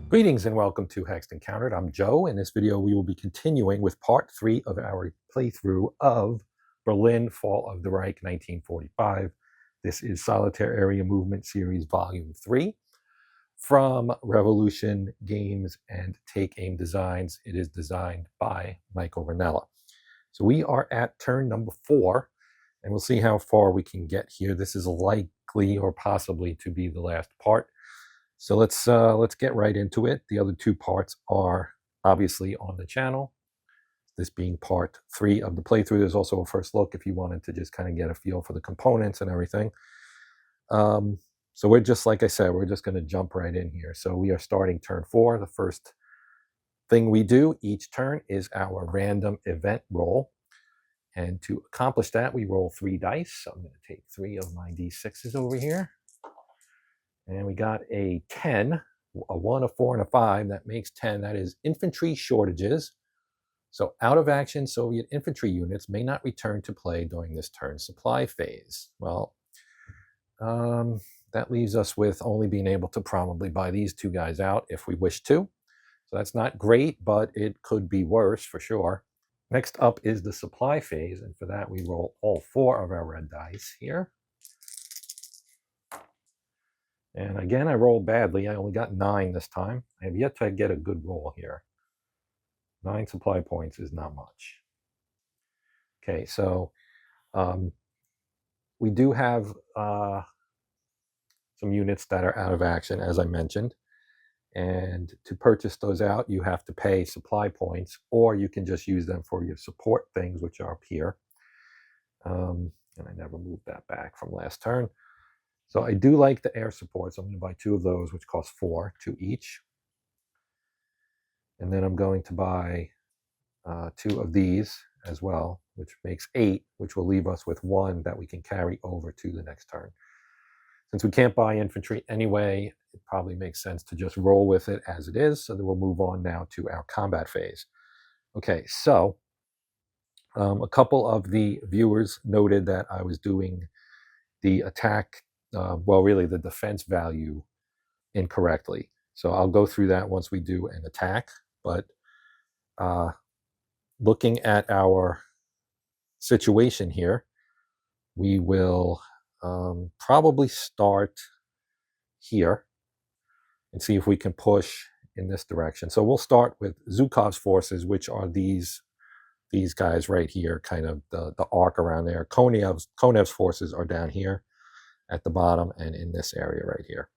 Greetings and welcome to Hexed Encountered. I'm Joe. In this video, we will be continuing with part 3 of our playthrough of Berlin, Fall of the Reich, 1945. This is Solitaire Area Movement Series Volume 3 from Revolution Games and Take Aim Designs. It is designed by Michael Ranella. So we are at turn number 4, and we'll see how far we can get here. This is likely or possibly to be the last part. So let's get right into it. The other two parts are obviously on the channel. This being part 3 of the playthrough. There's also a first look if you wanted to just kind of get a feel for the components and everything. So we're just, like I said, we're just going to jump right in here. So we are starting turn 4. The first thing we do each turn is our random event roll. And to accomplish that, we roll 3 dice. So I'm going to take 3 of my d6s over here. And we got a 10, a 1, a 4, and a 5. That makes 10. That is infantry shortages. So out of action Soviet infantry units may not return to play during this turn's supply phase. Well, that leaves us with only being able to probably buy these 2 guys out if we wish to. So that's not great, but it could be worse for sure. Next up is the supply phase. And for that, we roll all 4 of our red dice here. And again, I rolled badly. I only got 9 this time. I have yet to get a good roll here. 9 supply points is not much. Okay, so we do have some units that are out of action, as I mentioned. And to purchase those out, you have to pay supply points, or you can just use them for your support things, which are up here. And I never moved that back from last turn. So I do like the air support, so I'm going to buy 2 of those, which cost 4, 2 each. And then I'm going to buy 2 of these as well, which makes 8, which will leave us with 1 that we can carry over to the next turn. Since we can't buy infantry anyway, it probably makes sense to just roll with it as it is. So then we'll move on now to our combat phase. Okay, so a couple of the viewers noted that I was doing the attack, well, really the defense value incorrectly. So I'll go through that once we do an attack. But looking at our situation here, we will probably start here and see if we can push in this direction. So we'll start with Zhukov's forces, which are these guys right here, kind of the arc around there. Konev's forces are down here at the bottom and in this area right here.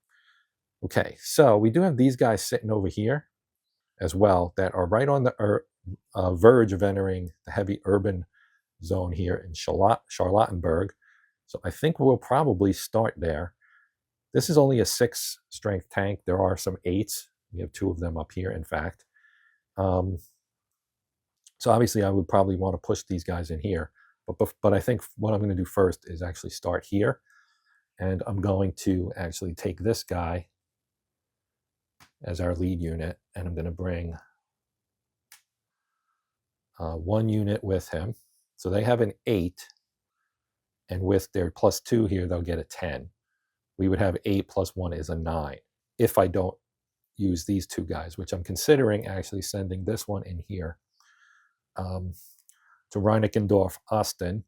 Okay, so we do have these guys sitting over here as well that are right on the verge of entering the heavy urban zone here in Charlottenburg. So I think we'll probably start there. This is only a 6 strength tank. There are some 8s. We have 2 of them up here, in fact. So obviously I would probably want to push these guys in here. But I think what I'm going to do first is actually start here. And I'm going to actually take this guy as our lead unit, and I'm going to bring 1 unit with him. So they have an 8, and with their +2 here, they'll get a 10. We would have 8 + 1 is a 9 if I don't use these 2 guys, which I'm considering actually sending this one in here to Reinickendorf, Osten,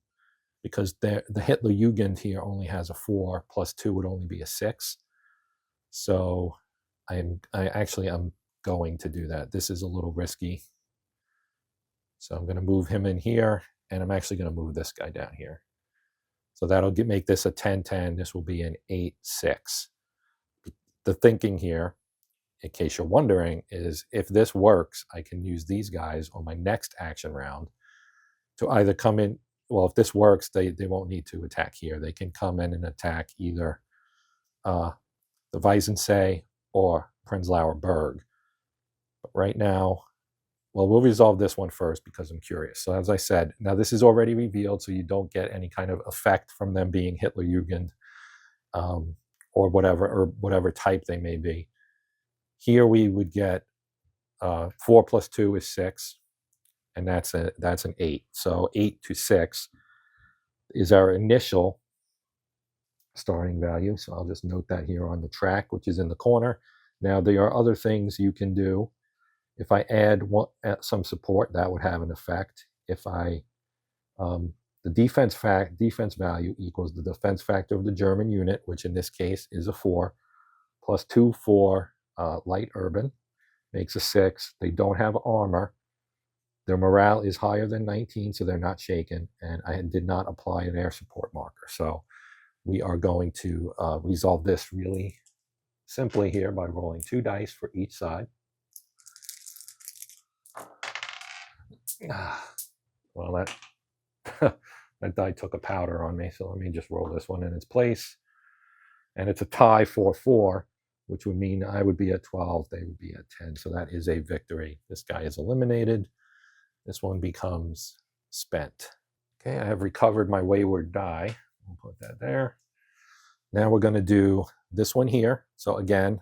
because the Hitler Jugend here only has a 4, +2 would only be a 6. So I'm going to do that. This is a little risky. So I'm going to move him in here, and I'm actually going to move this guy down here. So that'll make this a 10-10. This will be an 8-6. The thinking here, in case you're wondering, is if this works, I can use these guys on my next action round to either come in. Well, if this works, they won't need to attack here. They can come in and attack either the Weissensee or Prenzlauer Berg. But right now, well, we'll resolve this one first because I'm curious. So as I said, now this is already revealed, so you don't get any kind of effect from them being Hitler Jugend or whatever type they may be. Here we would get 4 + 2 is 6, and that's an 8. So 8 to 6 is our initial starting value. So I'll just note that here on the track, which is in the corner. Now, there are other things you can do. If I add some support, that would have an effect. If I, the defense value equals the defense factor of the German unit, which in this case is a 4, plus 2 for light urban, makes a 6. They don't have armor. Their morale is higher than 19, so they're not shaken. And I did not apply an air support marker. So we are going to resolve this really simply here by rolling 2 dice for each side. Well, that that die took a powder on me, so let me just roll this one in its place. And it's a tie 4-4, which would mean I would be at 12, they would be at 10. So that is a victory. This guy is eliminated. This one becomes spent. Okay, I have recovered my wayward die. We'll put that there. Now we're going to do this one here. So again,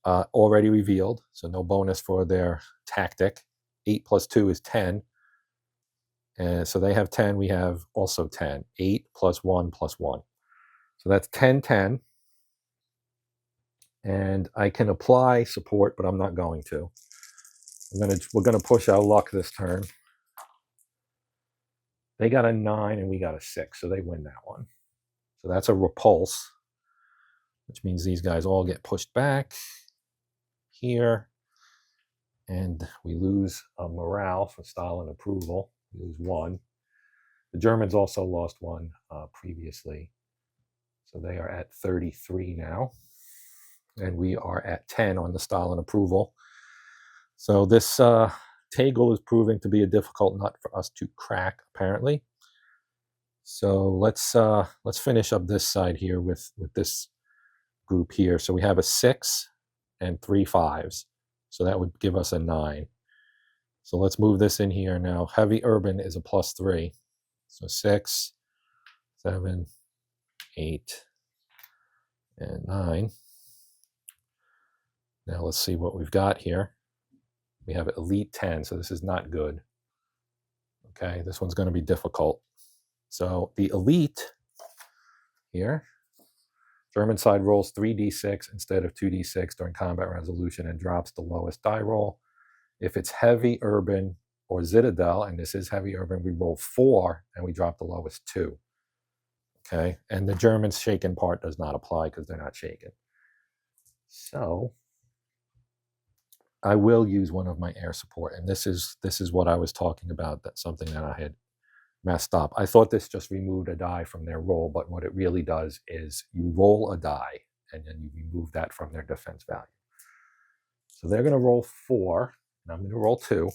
already revealed, so no bonus for their tactic. 8 plus 2 is 10. And so they have 10, we have also 10. 8 plus 1 plus 1. So that's 10, 10. And I can apply support, but I'm not going to. We're going to push our luck this turn. They got a 9 and we got a 6, so they win that one. So that's a repulse, which means these guys all get pushed back here. And we lose a morale for Stalin approval. We lose 1. The Germans also lost 1 previously. So they are at 33 now. And we are at 10 on the Stalin approval. So this Tegel is proving to be a difficult nut for us to crack, apparently. So let's finish up this side here with this group here. So we have a 6 and 3 5s. So that would give us a 9. So let's move this in here now. Heavy urban is a +3. So 6, 7, 8, and 9. Now let's see what we've got here. We have elite 10, so this is not good. Okay, this one's going to be difficult. So the elite here, German side rolls 3d6 instead of 2d6 during combat resolution and drops the lowest die roll. If it's heavy urban or citadel, and this is heavy urban, we roll 4 and we drop the lowest 2. Okay, and the German's shaken part does not apply because they're not shaken. So I will use one of my air support, and this is what I was talking about. That's something that I had messed up. I thought this just removed a die from their roll, but what it really does is you roll a die and then you remove that from their defense value. So they're going to roll 4, and I'm going to roll 2.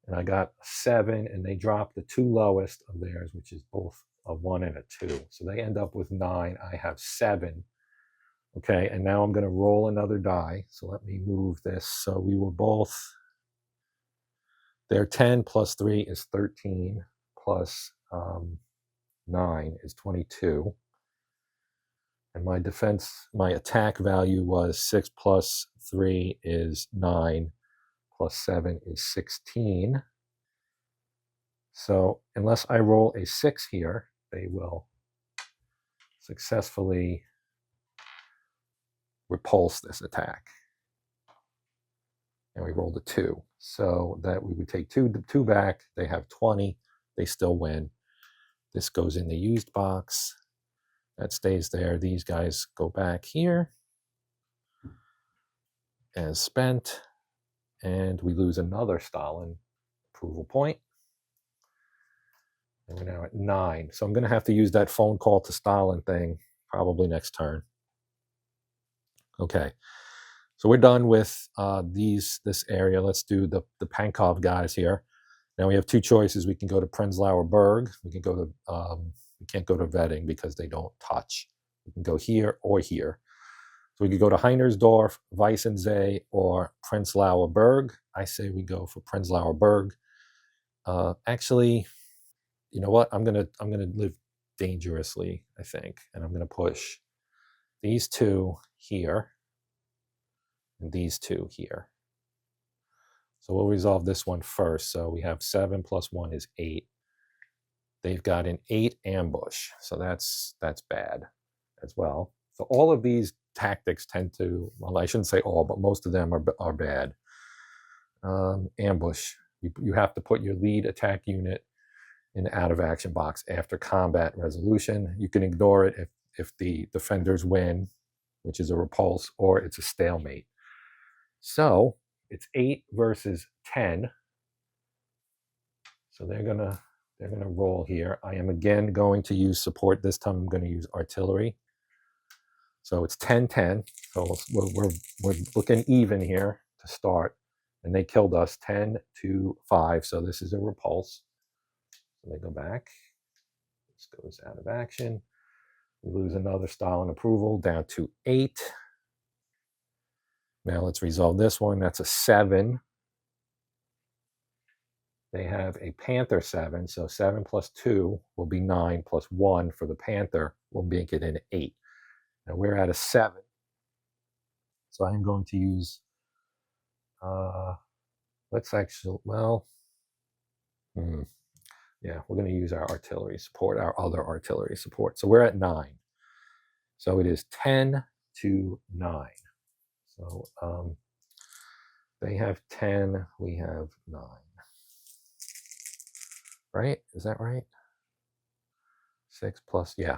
And I got 7, and they dropped the 2 lowest of theirs, which is both a 1 and a 2. So they end up with 9. I have 7. Okay, and now I'm going to roll another die. So let me move this. So we were both, their 10 plus 3 is 13, plus 9 is 22. And my attack value was 6 plus 3 is 9, plus 7 is 16. So unless I roll a 6 here, they will successfully repulse this attack. And we rolled a 2. So that we would take 2 back. They have 20. They still win. This goes in the used box. That stays there. These guys go back here as spent. And we lose another Stalin approval point. And we're now at 9. So I'm going to have to use that phone call to Stalin thing probably next turn. Okay. So we're done with this area. Let's do the Pankov guys here. Now we have 2 choices. We can go to Prenzlauer Berg. We can go to we can't go to Vetting because they don't touch. We can go here or here. So we could go to Heinersdorf, Weissensee, or Prenzlauer Berg. I say we go for Prenzlauer Berg. Actually, you know what? I'm gonna live dangerously, I think, and I'm gonna push these 2 here and these 2 here. So we'll resolve this one first. So we have 7 plus 1 is 8. They've got an 8 ambush, so that's bad as well. So all of these tactics tend to, well, I shouldn't say all, but most of them are bad. Ambush. You have to put your lead attack unit in the out of action box after combat resolution. You can ignore it if the defenders win, which is a repulse, or it's a stalemate. So it's 8 versus 10. So they're gonna roll here. I am again going to use support. This time I'm going to use artillery. So it's 10-10. So we're looking even here to start. And they killed us 10-5. So this is a repulse. So they go back. This goes out of action. We lose another style and approval down to 8. Now let's resolve this one. That's a 7. They have a Panther 7, so 7 plus 2 will be 9, plus 1 for the Panther will make it an 8. Now we're at a 7. So I'm going to use, let's actually, well, yeah, we're going to use our artillery support, our other artillery support. So we're at 9. So it is 10-9. So they have 10, we have 9. Right? Is that right? 6 plus, yeah.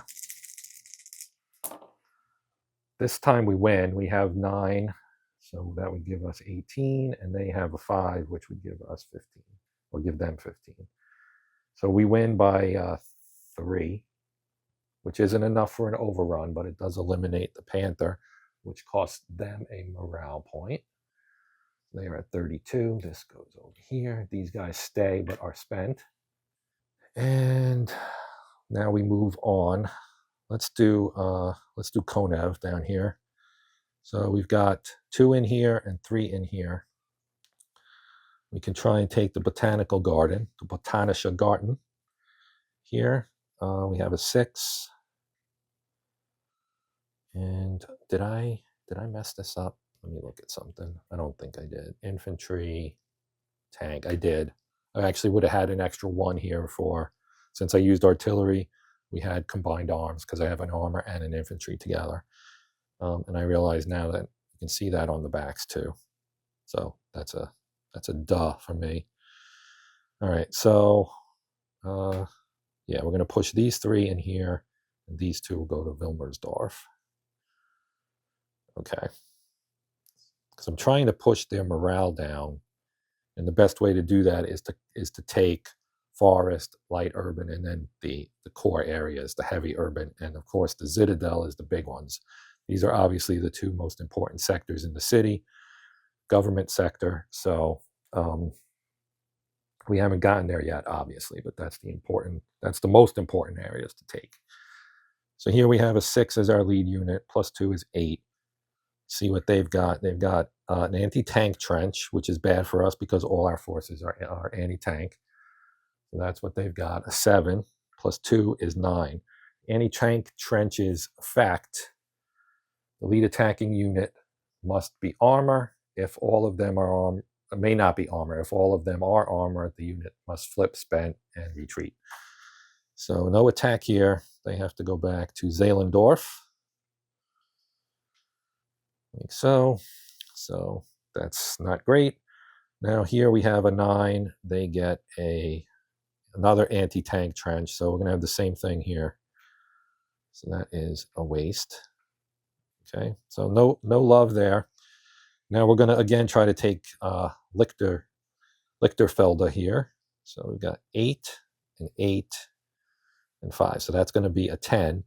This time we win. We have 9, so that would give us 18, and they have a 5, which would give us 15, or give them 15. So we win by 3, which isn't enough for an overrun, but it does eliminate the Panther, which costs them a morale point. They are at 32. This goes over here. These guys stay but are spent. And now we move on. Let's do Konev down here. So we've got 2 in here and 3 in here. We can try and take the Botanical Garden, the Botanische Garten. Here we have a 6. And did I mess this up? Let me look at something. I don't think I did. Infantry, tank. I did. I actually would have had an extra 1 here for, since I used artillery, we had combined arms because I have an armor and an infantry together. And I realize now that you can see that on the backs too. So that's a duh for me. All right, so yeah, we're going to push these 3 in here, and these 2 will go to Wilmersdorf. Okay, because I'm trying to push their morale down, and the best way to do that is to take forest, light urban, and then the core areas, the heavy urban, and of course the Citadel is the big ones. These are obviously the 2 most important sectors in the city, government sector. So we haven't gotten there yet, obviously, but that's the most important areas to take. So here we have a 6 as our lead unit, plus 2 is 8. See what they've got. They've got an anti-tank trench, which is bad for us because all our forces are anti-tank. So that's what they've got. A 7 plus 2 is 9. Anti-tank trench's effect: the lead attacking unit must be armor. If all of them are armor, may not be armor. If all of them are armor, the unit must flip, spent, and retreat. So no attack here. They have to go back to Zehlendorf. Like so. So that's not great. Now here we have a 9. They get another anti-tank trench. So we're going to have the same thing here. So that is a waste. Okay, so no love there. Now we're going to again try to take Lichterfelde here. So we've got 8 and 8 and 5. So that's going to be a 10.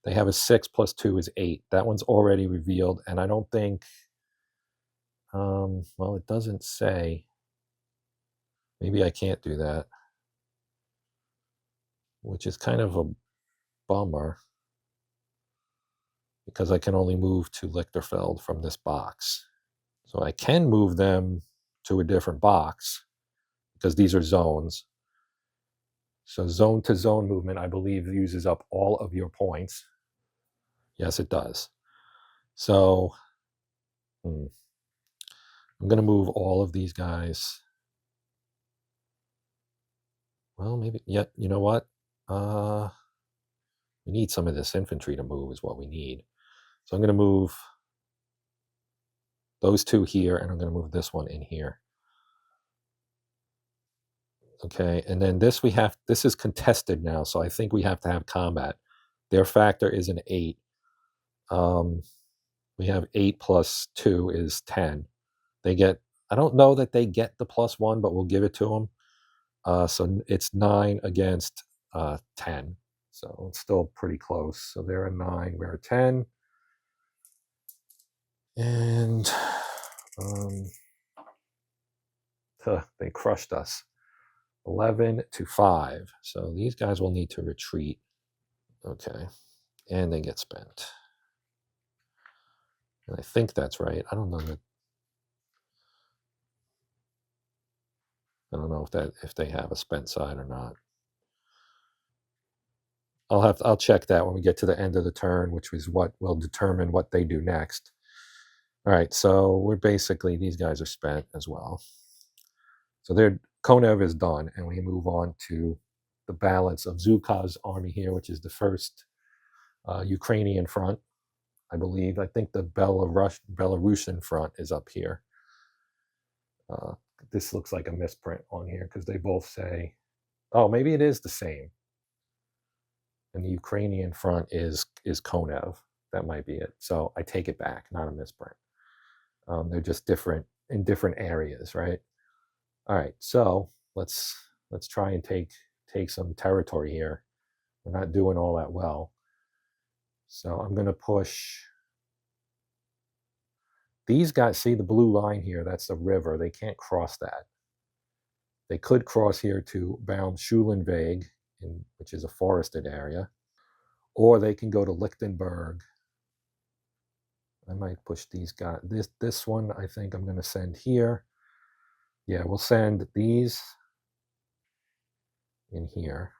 They have a 6 plus 2 is 8. That one's already revealed, and I don't think, well, it doesn't say. Maybe I can't do that, which is kind of a bummer because I can only move to Lichterfeld from this box. So I can move them to a different box because these are zones. So zone to zone movement, I believe, uses up all of your points. Yes, it does. So I'm going to move all of these guys. Well, maybe, yeah, you know what? We need some of this infantry to move is what we need. So I'm going to move those two here, and I'm going to move this one in here. Okay, and then this this is contested now, so I think we have to have combat. Their factor is an 8. We have 8 plus 2 is 10. They get, I don't know that they get the +1, but we'll give it to them. So it's 9 against 10. So it's still pretty close. So they're a 9, we're a 10. And they crushed us. 11-5. So these guys will need to retreat. Okay. And they get spent. And I think that's right. I don't know if they have a spent side or not. I'll check that when we get to the end of the turn, which is what will determine what they do next. All right, so we're basically, these guys are spent as well. So Konev is done, and we move on to the balance of Zhukov's army here, which is the first Ukrainian front, I believe. I think the Belarusian front is up here. This looks like a misprint on here because they both say, oh, maybe it is the same. And the Ukrainian front is Konev. That might be it. So I take it back, not a misprint. They're just different in different areas, right? All right, so let's try and take some territory here. We're not doing all that well. So I'm going to push these guys. See the blue line here? That's the river. They can't cross that. They could cross here to Baum-Schulenweg, which is a forested area, or they can go to Lichtenberg. I might push these guys. This one I think I'm going to send here. Yeah, we'll send these in here.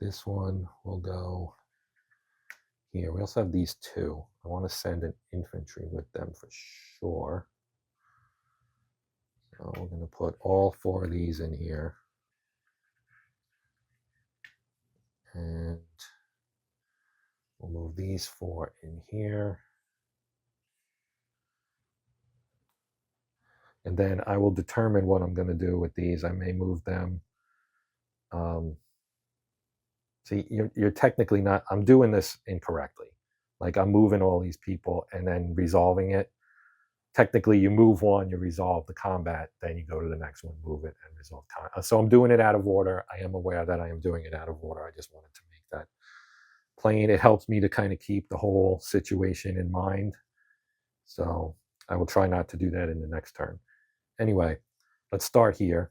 This one will go here. We also have these two. I want to send an infantry with them for sure. So we're going to put all 4 of these in here. And we'll move these 4 in here. And then I will determine what I'm going to do with these. I may move them. See, you're technically not, I'm doing this incorrectly. Like I'm moving all these people and then resolving it. Technically, you move one, you resolve the combat, then you go to the next one, move it, and resolve combat. So I'm doing it out of order. I am aware that I am doing it out of order. I just wanted to make that plain. It helps me to kind of keep the whole situation in mind. So I will try not to do that in the next turn. Anyway, let's start here.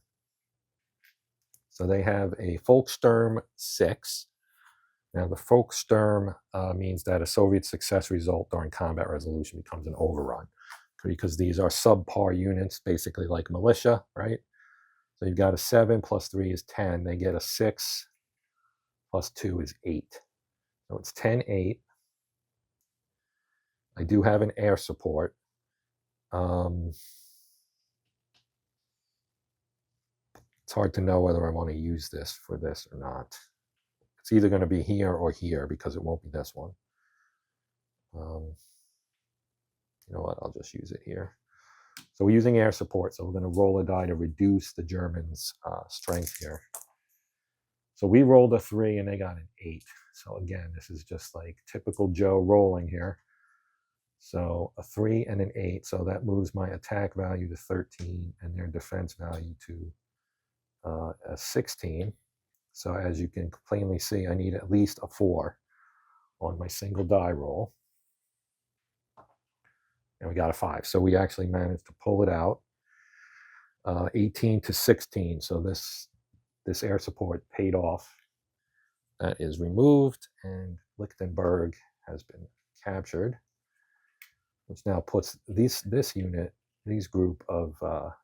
So they have a Volkssturm 6. Now the Volkssturm means that a Soviet success result during combat resolution becomes an overrun, because these are subpar units, basically like militia, right? So you've got a 7 plus 3 is 10. They get a 6 plus 2 is 8. So it's 10-8. I do have an air support. It's hard to know whether I want to use this for this or not. It's either going to be here or here because it won't be this one. You know what? I'll just use it here. So we're using air support, so we're going to roll a die to reduce the Germans' strength here. So we rolled a 3 and they got an 8. So again, this is just like typical Joe rolling here. So a 3 and an 8. So that moves my attack value to 13 and their defense value to a 16. So as you can plainly see, I need at least a 4 on my single die roll. And we got a 5. So we actually managed to pull it out. 18-16. So this air support paid off. That is removed, and Lichtenberg has been captured, which now puts this group of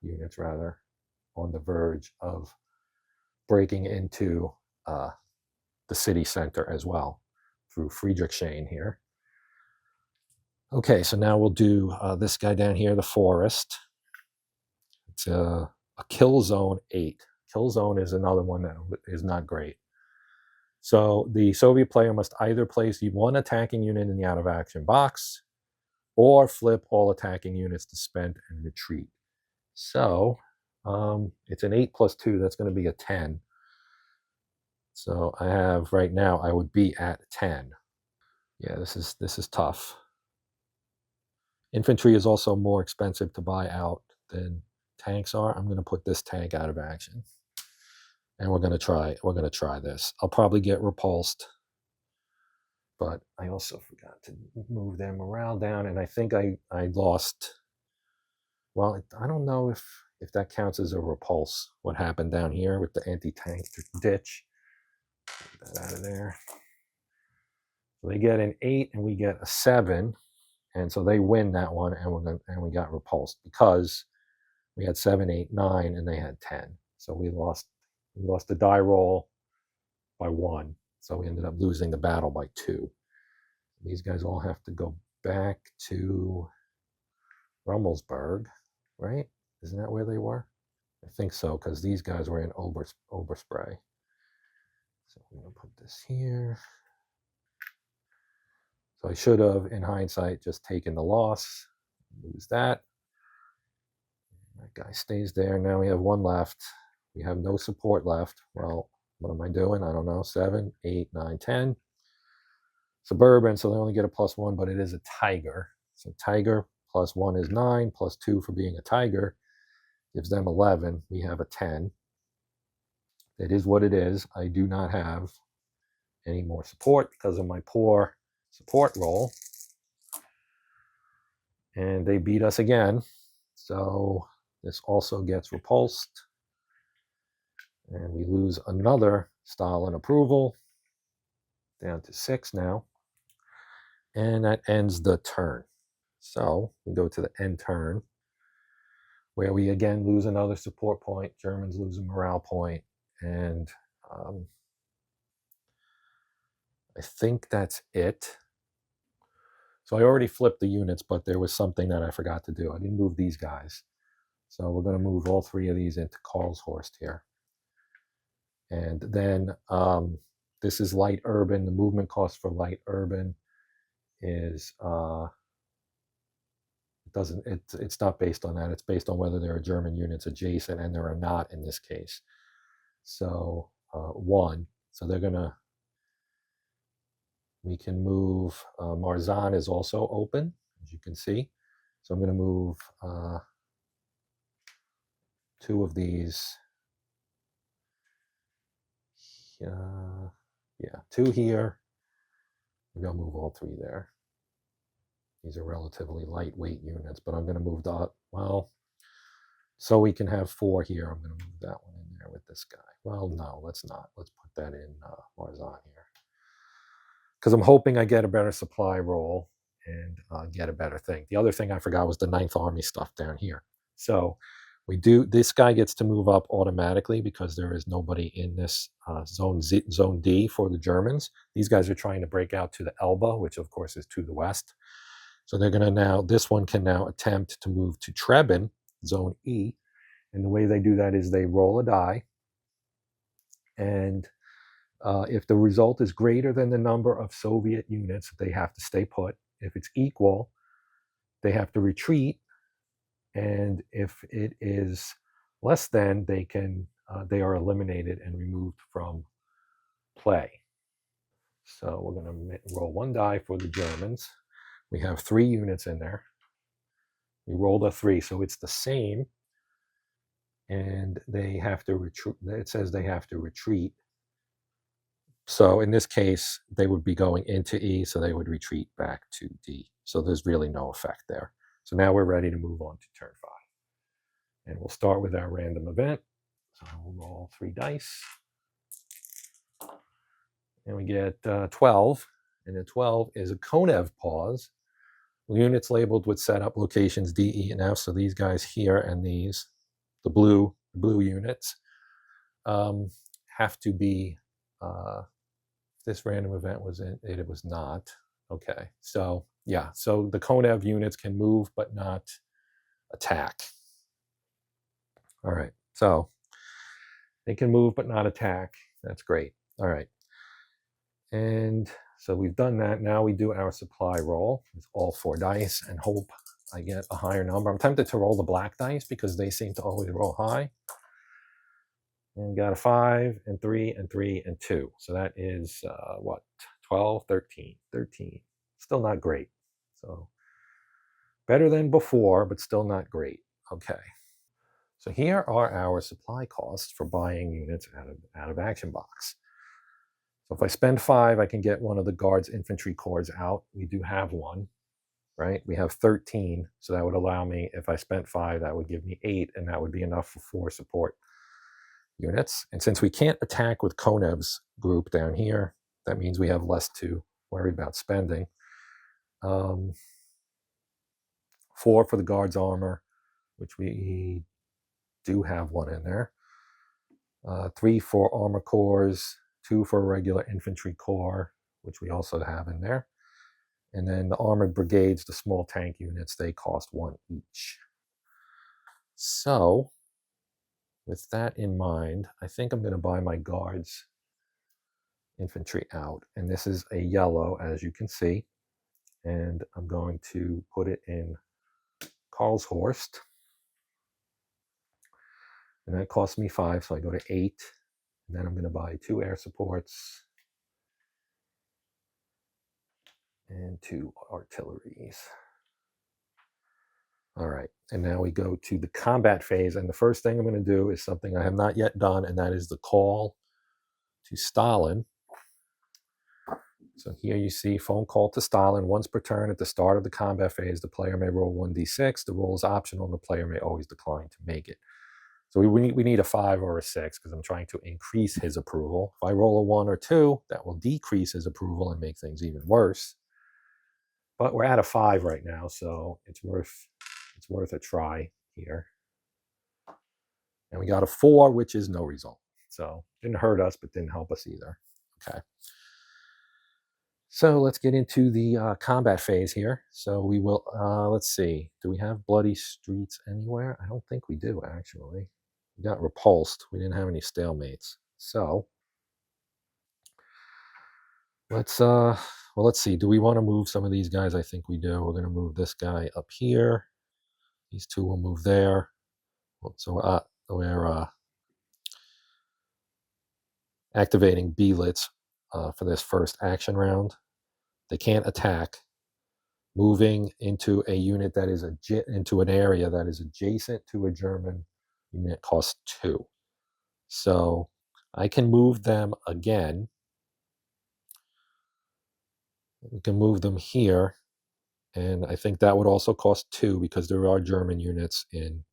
units rather, on the verge of breaking into the city center as well through Friedrichshain here. Okay, so now we'll do this guy down here, the forest. It's a kill zone 8. Kill zone is another one that is not great. So the Soviet player must either place one attacking unit in the out of action box or flip all attacking units to spent and retreat. So it's an 8 plus 2. That's going to be a 10. So I have right now, I would be at 10. Yeah, this is tough. Infantry is also more expensive to buy out than tanks are. I'm going to put this tank out of action. And we're going to try this. I'll probably get repulsed. But I also forgot to move their morale down, and I think I lost. Well, I don't know if that counts as a repulse. What happened down here with the anti-tank ditch? Get that out of there. So they get an 8, and we get a 7, and so they win that one, and we got repulsed because we had 7, 8, 9, and they had 10. So we lost the die roll by 1. So we ended up losing the battle by 2. These guys all have to go back to Rummelsburg, right? Isn't that where they were? I think so, because these guys were in Oberspray. So I'm going to put this here. So I should have, in hindsight, just taken the loss. Lose that. That guy stays there. Now we have 1 left. We have no support left. Well, what am I doing? I don't know. 7, 8, 9, 10. Suburban, so they only get a +1, but it is a Tiger. So Tiger +1 is 9, +2 for being a Tiger gives them 11. We have a 10. It is what it is. I do not have any more support because of my poor support roll. And they beat us again. So this also gets repulsed. And we lose another Stalin approval. Down to 6 now. And that ends the turn. So we go to the end turn, where we again lose another support point. Germans lose a morale point. And I think that's it. So I already flipped the units, but there was something that I forgot to do. I didn't move these guys. So we're going to move all 3 of these into Karlshorst here. And then this is light urban. The movement cost for light urban is it's not based on that. It's based on whether there are German units adjacent, and there are not in this case. So 1. So we can move. Marzahn is also open, as you can see. So I'm going to move 2 of these. Yeah, 2 here. Maybe I'll move all 3 there. These are relatively lightweight units, but I'm going to move well, so we can have 4 here. I'm going to move that one in there with this guy. Well, no, let's not. Let's put that in Marzahn here. Because I'm hoping I get a better supply roll and get a better thing. The other thing I forgot was the 9th Army stuff down here. So this guy gets to move up automatically because there is nobody in this zone D for the Germans. These guys are trying to break out to the Elbe, which of course is to the west. So they're going to this one can now attempt to move to Trebin, zone E. And the way they do that is they roll a die. And if the result is greater than the number of Soviet units, they have to stay put. If it's equal, they have to retreat. And if it is less than, they are eliminated and removed from play. So we're going to roll 1 die for the Germans. We have 3 units in there. We rolled a 3, so it's the same. And they have to retreat. It says they have to retreat. So in this case, they would be going into E, so they would retreat back to D. So there's really no effect there. So now we're ready to move on to turn 5. And we'll start with our random event. So we'll roll 3 dice. And we get 12. And the 12 is a Konev pause. Units labeled with setup locations D, E, and F. So these guys here and these, the blue units, have to be, this random event was in it, it was not. Okay, so yeah, so the Konev units can move but not attack. All right, so they can move but not attack. That's great. All right, And so we've done that. Now we do our supply roll with all 4 dice and hope I get a higher number. I'm tempted to roll the black dice because they seem to always roll high. And got a 5 and 3 and 3 and 2. So that is what? 12, 13, 13. Still not great. So better than before, but still not great. Okay. So here are our supply costs for buying units out of Action Box. So if I spend 5, I can get one of the Guards infantry corps out. We do have one, right? We have 13, so that would allow me, if I spent 5, that would give me 8, and that would be enough for 4 support units. And since we can't attack with Konev's group down here, that means we have less to worry about spending. 4 for the Guards armor, which we do have one in there. 3 for armor corps, 2 for regular infantry corps, which we also have in there. And then the armored brigades, the small tank units, they cost 1 each. So with that in mind, I think I'm going to buy my Guards infantry out. And this is a yellow, as you can see. And I'm going to put it in Karlshorst. And that costs me 5, so I go to 8. And then I'm going to buy 2 air supports and 2 artilleries. All right, and now we go to the combat phase. And the first thing I'm going to do is something I have not yet done, and that is the call to Stalin. So here you see phone call to Stalin. Once per turn at the start of the combat phase, the player may roll 1d6. The roll is optional, and the player may always decline to make it. So we need a 5 or a 6 because I'm trying to increase his approval. If I roll a 1 or 2, that will decrease his approval and make things even worse. But we're at a 5 right now, so it's worth a try here. And we got a 4, which is no result. So didn't hurt us, but didn't help us either. Okay. So let's get into the combat phase here. So we will, let's see, do we have bloody streets anywhere? I don't think we do, actually. We got repulsed. We didn't have any stalemates. So let's see. Do we want to move some of these guys? I think we do. We're going to move this guy up here. These 2 will move there. So we're activating Belitz for this first action round. They can't attack. Moving into a unit that is into an area that is adjacent to a German unit costs 2. So I can move them again. We can move them here, and I think that would also cost 2 because there are German units in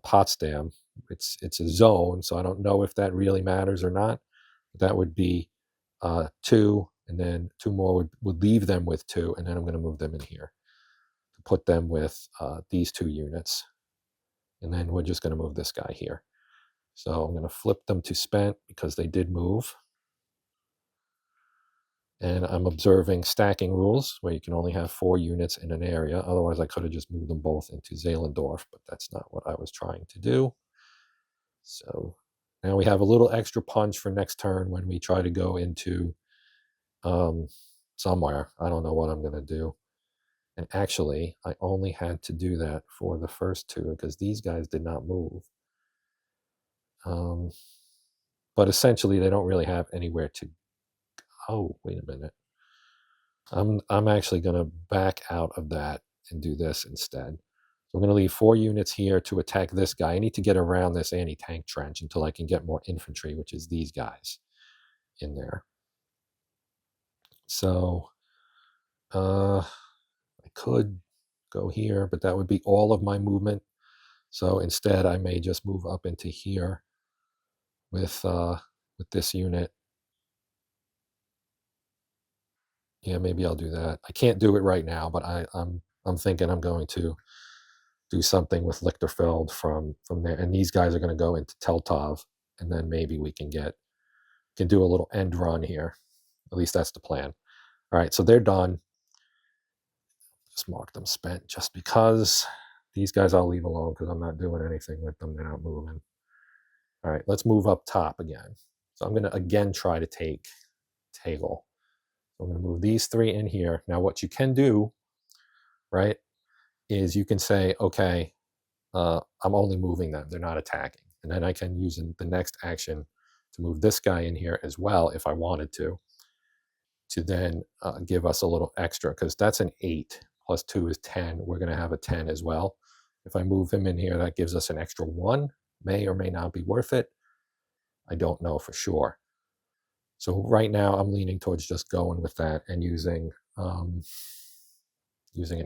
Potsdam. It's a zone, so I don't know if that really matters or not. That would be 2, and then 2 more would leave them with 2, and then I'm going to move them in here to put them with these 2 units. And then we're just going to move this guy here. So I'm going to flip them to spent because they did move. And I'm observing stacking rules where you can only have 4 units in an area. Otherwise, I could have just moved them both into Zehlendorf, but that's not what I was trying to do. So now we have a little extra punch for next turn when we try to go into somewhere. I don't know what I'm going to do. And actually, I only had to do that for the first 2 because these guys did not move. But essentially, they don't really have anywhere to. Oh, wait a minute. I'm actually going to back out of that and do this instead. So I'm going to leave 4 units here to attack this guy. I need to get around this anti-tank trench until I can get more infantry, which is these guys in there. So I could go here, but that would be all of my movement. So instead, I may just move up into here with this unit. Yeah, maybe I'll do that. I can't do it right now, but I'm thinking I'm going to do something with Lichterfeld from there. And these guys are going to go into Teltov, and then maybe we can do a little end run here. At least that's the plan. All right, so they're done. Just mark them spent just because. These guys I'll leave alone because I'm not doing anything with them. They're not moving. All right, let's move up top again. So I'm going to again try to take Tegel. So I'm going to move these 3 in here. Now what you can do, right, is you can say, okay, I'm only moving them. They're not attacking. And then I can use the next action to move this guy in here as well if I wanted to then give us a little extra, because that's an 8 plus 2 is 10. We're going to have a 10 as well. If I move him in here, that gives us an extra 1. May or may not be worth it. I don't know for sure. So right now I'm leaning towards just going with that and using an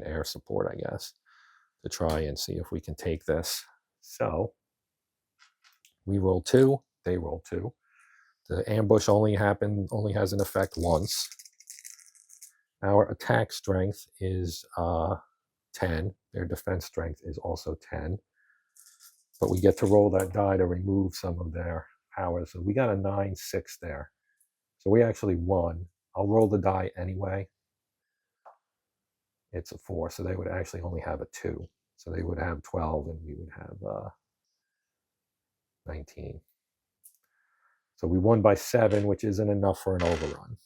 air support, I guess, to try and see if we can take this. So we roll 2, they roll 2. The ambush only has an effect once. Our attack strength is 10. Their defense strength is also 10. But we get to roll that die to remove some of their powers. So we got a 9-6 there. So we actually won. I'll roll the die anyway. It's a 4, so they would actually only have a 2. So they would have 12 and we would have 19. So we won by 7, which isn't enough for an overrun,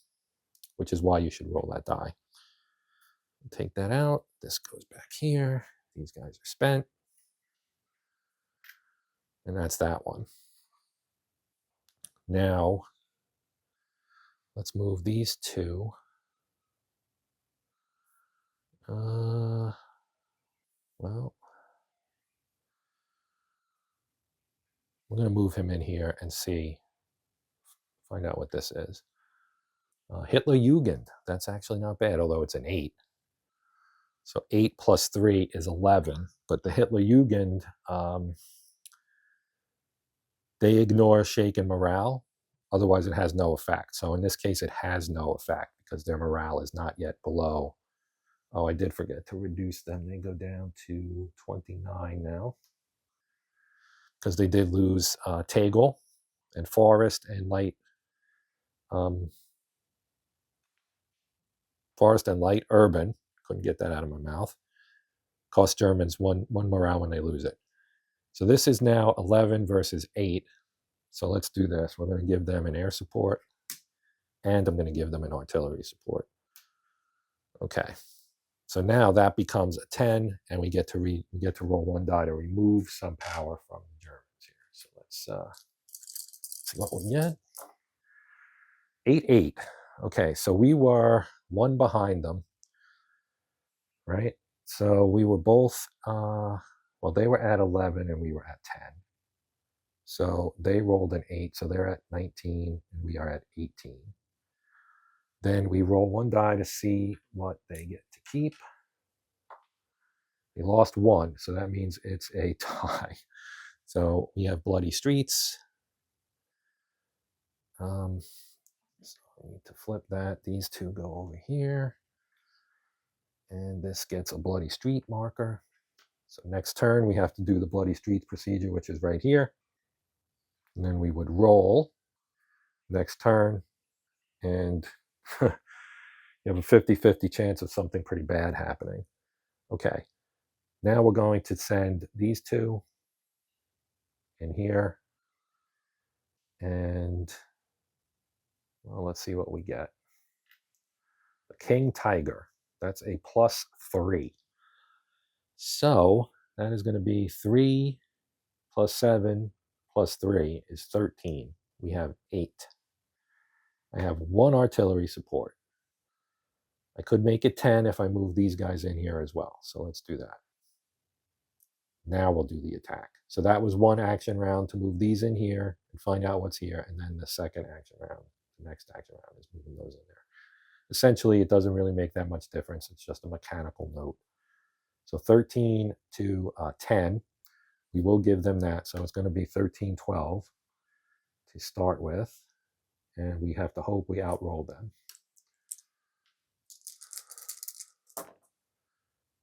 which is why you should roll that die. Take that out. This goes back here. These guys are spent. And that's that one. Now, let's move these 2. Well, we're going to move him in here and find out what this is. Hitler Jugend. That's actually not bad, although it's an 8. So 8 plus 3 is 11. But the Hitler Jugend, they ignore shaken morale. Otherwise, it has no effect. So in this case, it has no effect because their morale is not yet below. Oh, I did forget to reduce them. They go down to 29 now because they did lose Tegel and Forest and Light. Forest and Light Urban. Couldn't get that out of my mouth. Cost Germans one morale when they lose it. So this is now 11 versus 8. So let's do this. We're going to give them an air support, and I'm going to give them an artillery support. Okay. So now that becomes a 10, and we get to roll 1 die to remove some power from the Germans here. So let's see what we get. 8-8. Okay, so we were 1 behind them, right? So we were both, well, they were at 11 and we were at 10. So they rolled an 8, so they're at 19 and we are at 18. Then we roll 1 die to see what they get to keep. They lost 1, so that means it's a tie. So we have bloody streets. So I need to flip that. These 2 go over here. And this gets a bloody street marker. So next turn, we have to do the bloody streets procedure, which is right here. And then we would roll next turn. And you have a 50-50 chance of something pretty bad happening. Okay. Now we're going to send these 2 in here. And, well, let's see what we get. The King Tiger. That's a +3. So that is going to be 3 plus 7 plus 3 is 13. We have 8. I have 1 artillery support. I could make it 10 if I move these guys in here as well. So let's do that. Now we'll do the attack. So that was 1 action round to move these in here and find out what's here. And then the second action round, the next action round is moving those in there. Essentially, it doesn't really make that much difference. It's just a mechanical note. So 13 to 10, we will give them that. So it's going to be 13-12 to start with. And we have to hope we outroll them.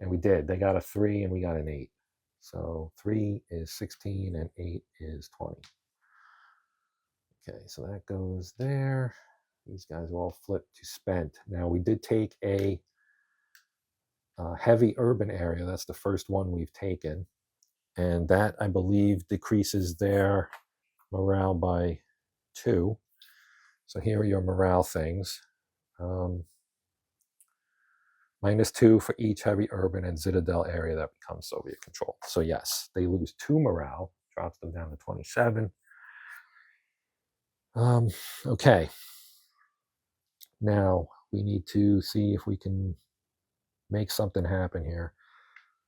And we did. They got a 3 and we got an 8. So 3 is 16 and 8 is 20. Okay, so that goes there. These guys are all flipped to spent. Now we did take a heavy urban area. That's the first one we've taken. And that, I believe, decreases their morale by 2. So here are your morale things. -2 for each heavy urban and citadel area that becomes Soviet controlled. So yes, they lose 2 morale, drops them down to 27. Okay. Now we need to see if we can make something happen here.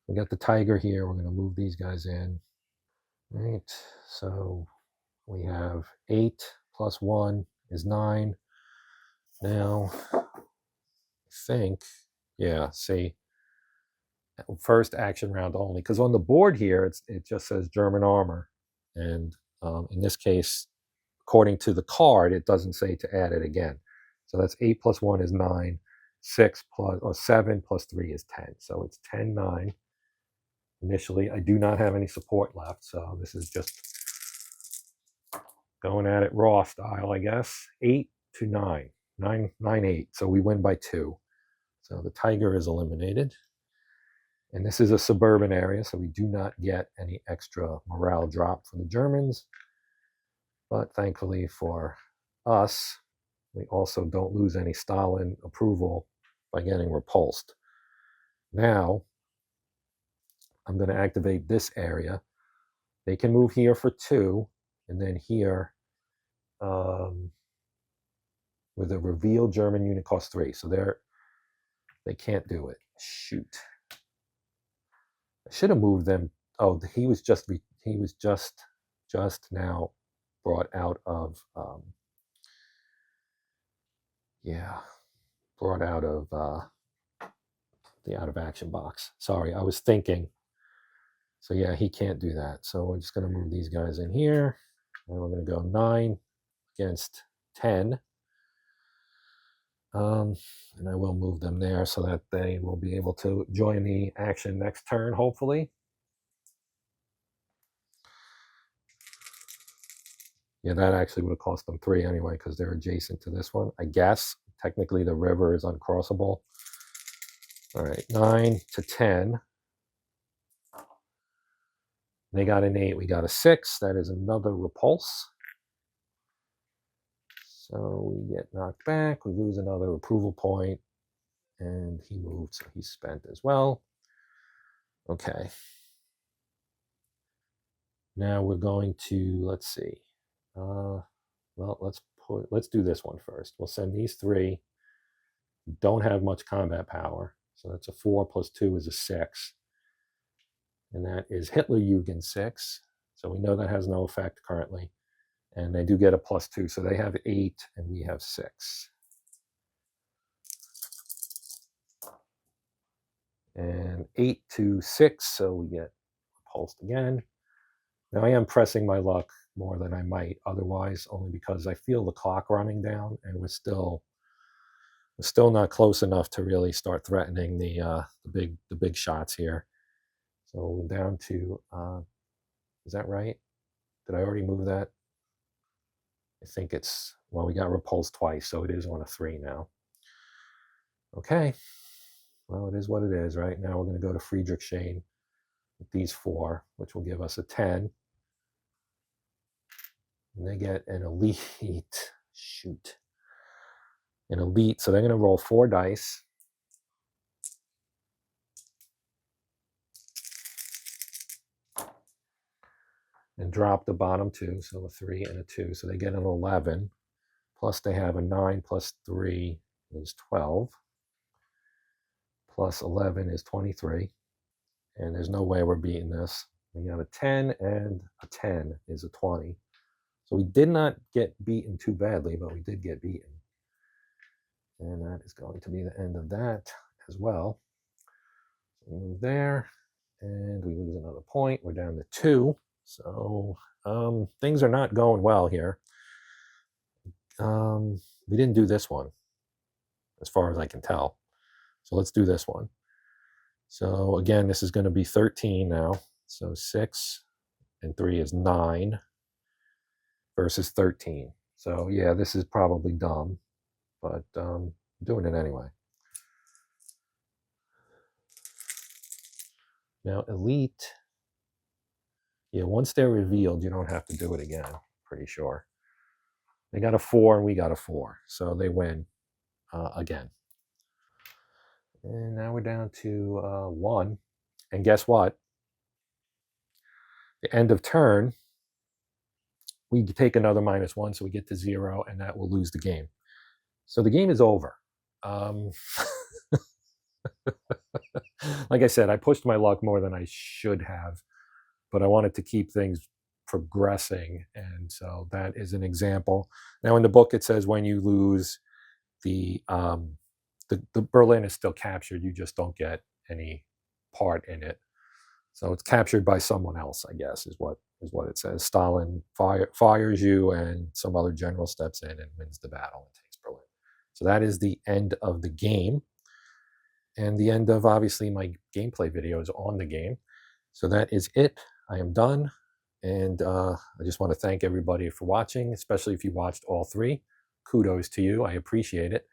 We got the tiger here. We're going to move these guys in. Right. So we have 8 plus 1 is 9. Now, I think, yeah, see, first action round only. Because on the board here, it just says German armor. And in this case, according to the card, it doesn't say to add it again. So that's 8 plus 1 is 9. 7 plus 3 is 10. So it's 10, 9. Initially, I do not have any support left. So this is just going at it raw style, I guess. 8 to 9. 9, 9, 8. So we win by 2. So the tiger is eliminated. And this is a suburban area, so we do not get any extra morale drop from the Germans. But thankfully for us, we also don't lose any Stalin approval by getting repulsed. Now, I'm going to activate this area. They can move here for 2, and then here with a revealed German unit cost 3. So they can't do it. Shoot. I should have moved them. Oh, he was just now brought out of brought out of the out of action box. Sorry, I was thinking. So yeah, he can't do that. So we're just going to move these guys in here. And we're going to go 9 against 10. And I will move them there so that they will be able to join the action next turn, hopefully. Yeah, that actually would have cost them 3 anyway because they're adjacent to this one. I guess technically the river is uncrossable. All right, 9 to 10. They got an 8, we got a 6. That is another repulse. So we get knocked back, we lose another approval point, and he moved, so he's spent as well. Okay. Now we're going to, let's see. Well, let's do this one first. We'll send these 3. Don't have much combat power, so that's a 4 plus 2 is a 6. And that is Hitlerjugend 6. So we know that has no effect currently. And they do get a +2, so they have 8 and we have 6. And 8 to 6, so we get repulsed again. Now I am pressing my luck more than I might otherwise, only because I feel the clock running down, and we're still not close enough to really start threatening the big shots here. So we're down to is that right? Did I already move that? I think it's, well, we got repulsed twice, so it is on a 3 now. Okay. Well, it is what it is, right? Now we're going to go to Friedrichshain with these 4, which will give us a 10. And they get an elite. Shoot. An elite. So they're going to roll 4 dice. And drop the bottom 2. So a 3 and a 2. So they get an 11. Plus they have a 9 plus 3 is 12. Plus 11 is 23. And there's no way we're beating this. We got a 10, and a 10 is a 20. So we did not get beaten too badly, but we did get beaten. And that is going to be the end of that as well. So we move there, and we lose another point. We're down to 2. So things are not going well here. We didn't do this one, as far as I can tell. So let's do this one. So again, this is going to be 13 now. So 6 and 3 is 9 versus 13. So yeah, this is probably dumb, but I'm doing it anyway. Now, elite, yeah, once they're revealed, you don't have to do it again, pretty sure. They got a 4 and we got a 4. So they win again. And now we're down to 1. And guess what? The end of turn, we take another -1, so we get to 0, and that will lose the game. So the game is over. Like I said, I pushed my luck more than I should have, but I wanted to keep things progressing, and so that is an example. Now, in the book, it says when you lose, the Berlin is still captured. You just don't get any part in it. So it's captured by someone else, I guess, is what it says. Stalin fires you, and some other general steps in and wins the battle and takes Berlin. So that is the end of the game, and the end of, obviously, my gameplay videos on the game. So that is it. I am done, and I just want to thank everybody for watching, especially if you watched all 3. Kudos to you. I appreciate it.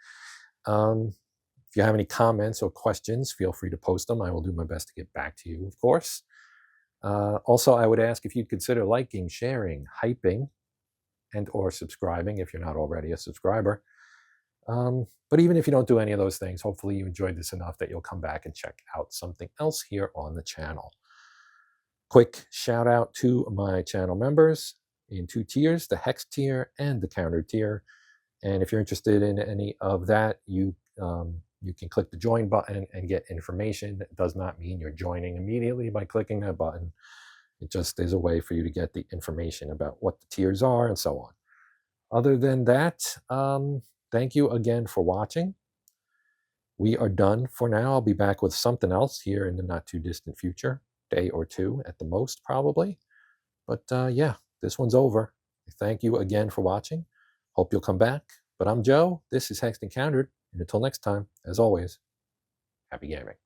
If you have any comments or questions, feel free to post them. I will do my best to get back to you, of course. Also, I would ask if you'd consider liking, sharing, hyping, and or subscribing if you're not already a subscriber. But even if you don't do any of those things, hopefully you enjoyed this enough that you'll come back and check out something else here on the channel. Quick shout out to my channel members in 2 tiers, the Hex tier and the Counter tier. And if you're interested in any of that, you can click the join button and get information. It does not mean you're joining immediately by clicking that button. It just is a way for you to get the information about what the tiers are and so on. Other than that, thank you again for watching. We are done for now. I'll be back with something else here in the not too distant future, day or 2 at the most, probably. But yeah, this one's over. Thank you again for watching. Hope you'll come back. But I'm Joe. This is Hexed Encountered. And until next time, as always, happy gaming.